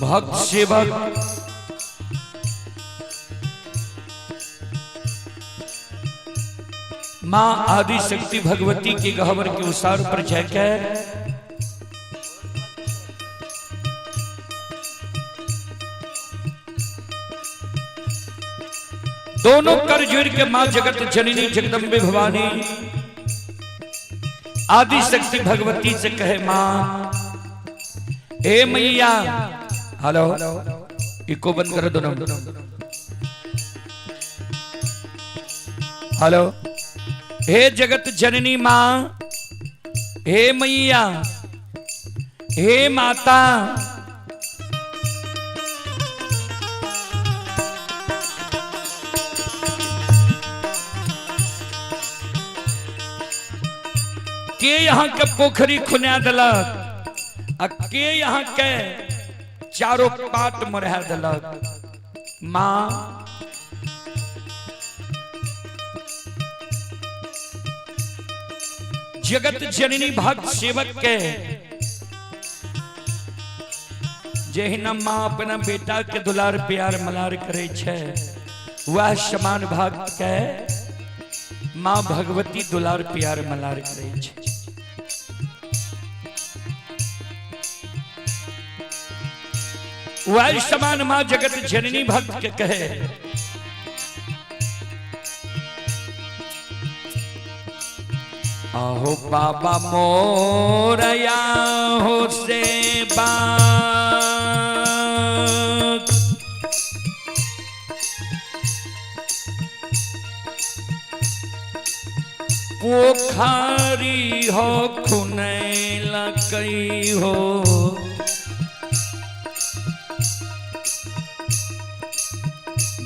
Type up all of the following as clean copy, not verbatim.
भक्त सेवक मां आदि शक्ति भगवती के गहवर के उसार पर जाकर दोनों कर जोड़ के मां जगत जननी जगदम्बे भवानी आदि शक्ति भगवती से कहे मां हे मैया। हेलो इको बंद करो दोनों। हेलो हे जगत जननी मां, हे मैया, हे माता, के यहाँ के पोखरी खुना दलक के यहाँ के चारों पात मरहा दलक। मां जगत जननी भक्त सेवक के जहिना मां अपना बेटा के दुलार प्यार मलार करे छे वह समान भक्त के मां भगवती दुलार प्यार मलार करे छे। वह समान मां जगत जननी भक्त के कहे आहो बाबा मोरया हो से बात पोखरी हो खुनैला कई हो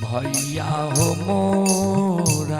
भैया हो मोरा।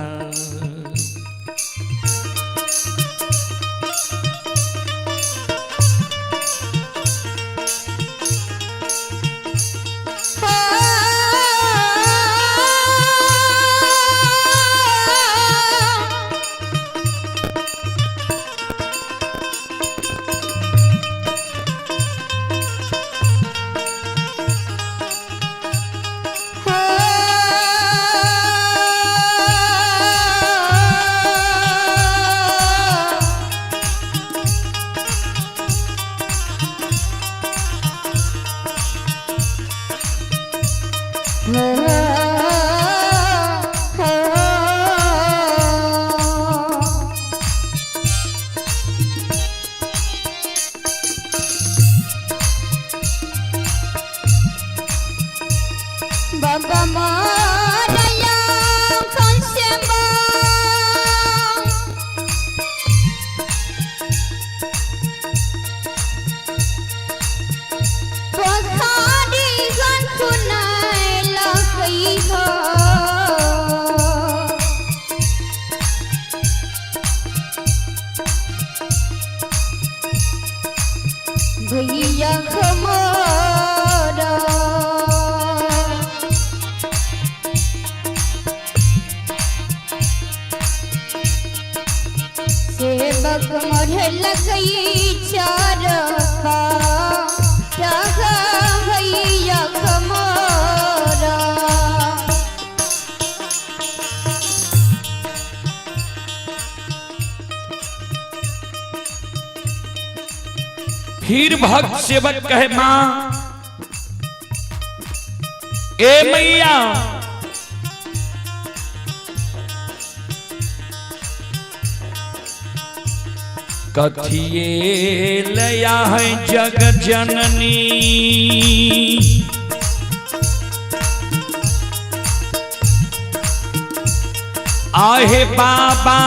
भैया हमारा सेवक मोरे लगई चार भैया हमारा। फिर भक्त सेवक कहे मां ए मैया कथिए लया है जग जननी आहे बाबा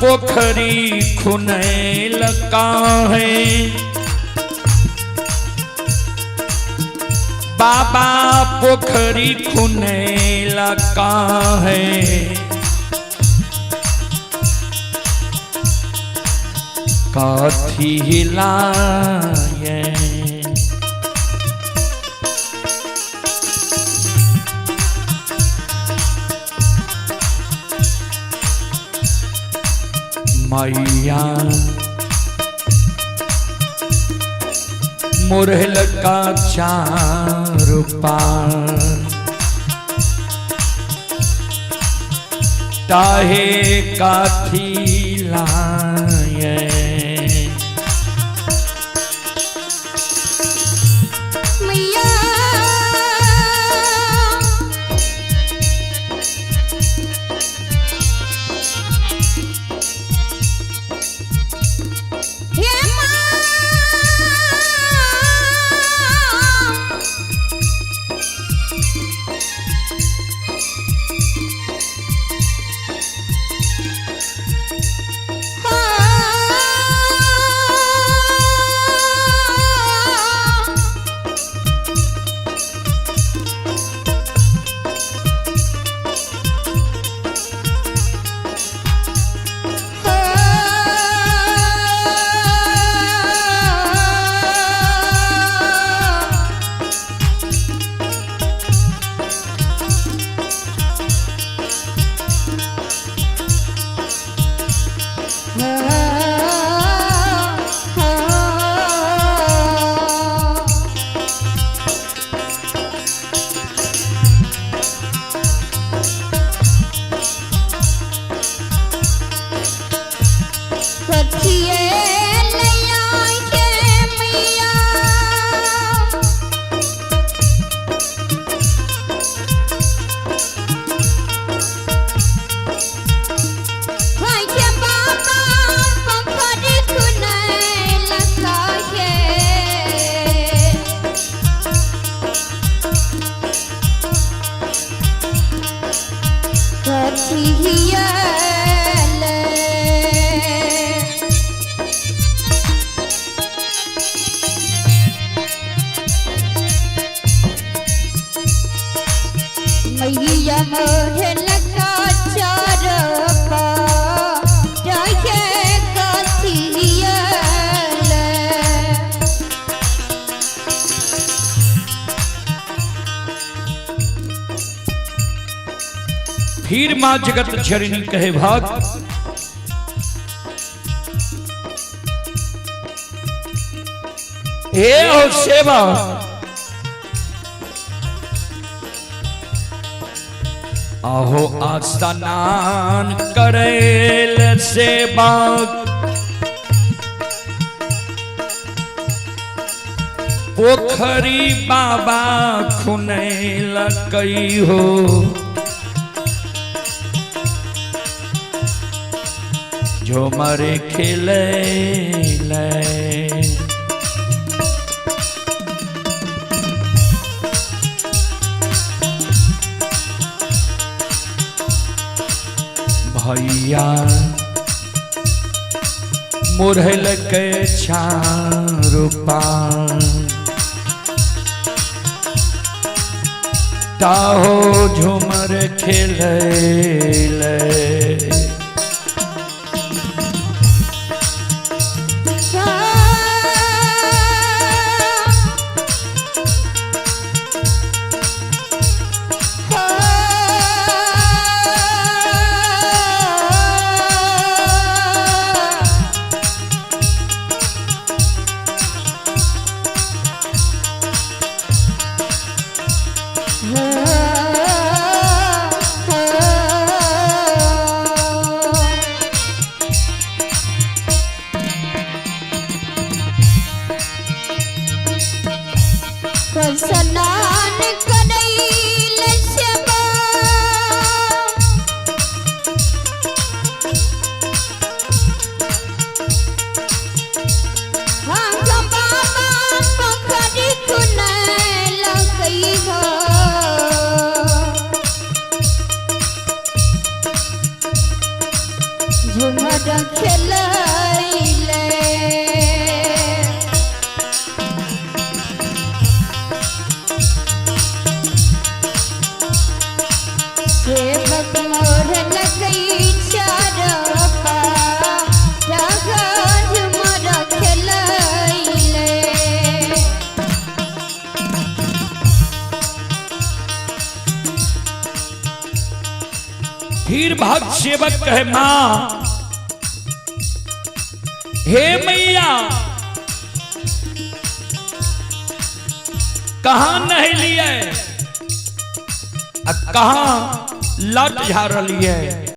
पोखरी खुनैल काहे बाबा पोखरी खुनैल काहे कथी हिलाए मैया मोरहल का चारों पार ताहे काथी लाए मैया हे मैया मोरे लगा चारपा जाके कथियल फिर माँ जगत जननी कहे भाग ए हो सेवा आहो आस्तानान करेल सेवा पोखरी बाबा खुनैल कई हो जो मरे खेले भैया मोरहल के चारों पार ताहो झूमर खेले स्नान करैल सेवा हम बाबा पोखरी खुनैल कई हो झुमर खेलैले सेवक मोर लगई चारपा जागा झुमर खेलैले फिर भाग सेवक कहे माँ हे मैया कहाँ नहलिए, कहाँ लट झाड़लिए।